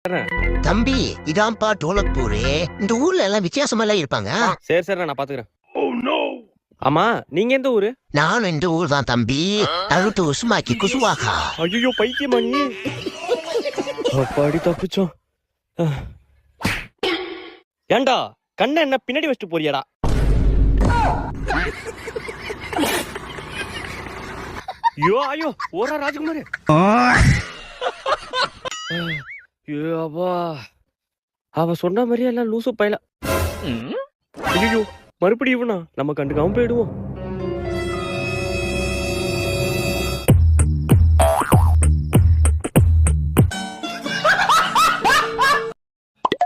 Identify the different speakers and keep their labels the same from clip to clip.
Speaker 1: தம்பி இதான்ப்பா டோலக்பூரு. இந்த ஊர்ல எல்லாம் வித்தியாசமா எல்லாம் இருப்பாங்க.
Speaker 2: சரி சரி நான் பாத்துக்கிறேன். ஆமா நீங்க எந்த ஊரு?
Speaker 1: நானும் இந்த ஊர் தான் தம்பி. அழுட்டு உசுமாக்கி குசுவாக்கா.
Speaker 2: ஐயோ பைத்தியமா நீ? அப்பாடி தப்பிச்சோம். ஏண்டா கண்ணை என்ன பின்னாடி வச்சுட்டு போறியாடா? ஐயோ ஐயோ ஓரா ராஜகுமார். ஐயோ அப்பா அவ சொன்ன மாதிரியே எல்லாம் லூசு பையல. ஐயோ மறுபடியும் இவனா நம்ம கண்டுக்காம போயிடுவோம்.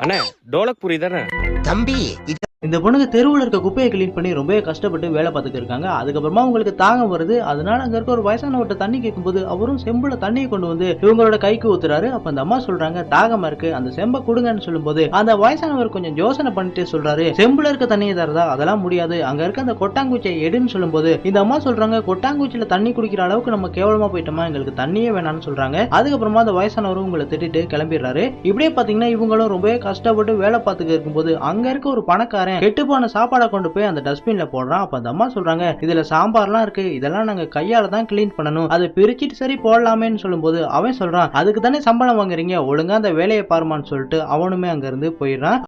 Speaker 2: அண்ணே டோலக்பூரி தானே
Speaker 1: தம்பி
Speaker 3: இந்த பொண்ணுங்க தெருவில் இருக்க குப்பையை கிளீன் பண்ணி ரொம்பவே கஷ்டப்பட்டு வேலை பார்த்துட்டு இருக்காங்க. அதுக்கப்புறமா உங்களுக்கு தாகம் வருது. அதனால அங்க இருக்க ஒரு வயசானவர்கிட்ட தண்ணி கேட்கும்போது அவரும் செம்புல தண்ணியை கொண்டு வந்து இவங்களோட கைக்கு ஊத்துறாரு. அப்ப அந்த அம்மா சொல்றாங்க தாகமா இருக்கு, அந்த செம்பை கொடுங்கன்னு சொல்லும்போது அந்த வயசானவர் கொஞ்சம் யோசனை பண்ணிட்டு சொல்றாரு, செம்புல இருக்க தண்ணியை தரதா? அதெல்லாம் முடியாது, அங்க இருக்க அந்த கொட்டாங்குச்சியை எடுன்னு சொல்லும்போது இந்த அம்மா சொல்றாங்க கொட்டாங்குச்சியில தண்ணி குடிக்கிற அளவுக்கு நம்ம கேவலமா போயிட்டோமா, எங்களுக்கு தண்ணியே வேணாம்னு சொல்றாங்க. அதுக்கப்புறமா அந்த வயசானவரும் உங்களை திட்டிட்டு கிளம்பிடுறாரு. இப்படியே பாத்தீங்கன்னா இவங்களும் ரொம்பவே கஷ்டப்பட்டு வேலை பார்த்துட்டு இருக்கும்போது அங்க இருக்க ஒரு பணக்காரன் கெட்டுப்போன சாப்பாடை கொண்டு போய் அந்த டஸ்ட்பின்ல போடுறான். அப்ப அந்த அம்மா சொல்றாங்க இதுல சாம்பார்லாம் இருக்கு, இதெல்லாம் நாங்க கையால தான் கிளீன் பண்ணணும், அதை பிரிச்சிட்டு சரி போடலாமேன்னு சொல்லும்போது அவன் சொல்றான் அதுக்கு தானே சம்பளம் வாங்குறீங்க, ஒழுங்கா அந்த வேலையை பாருமான்னு சொல்லிட்டு அவனுமே அங்க இருந்து போயிடுறான்.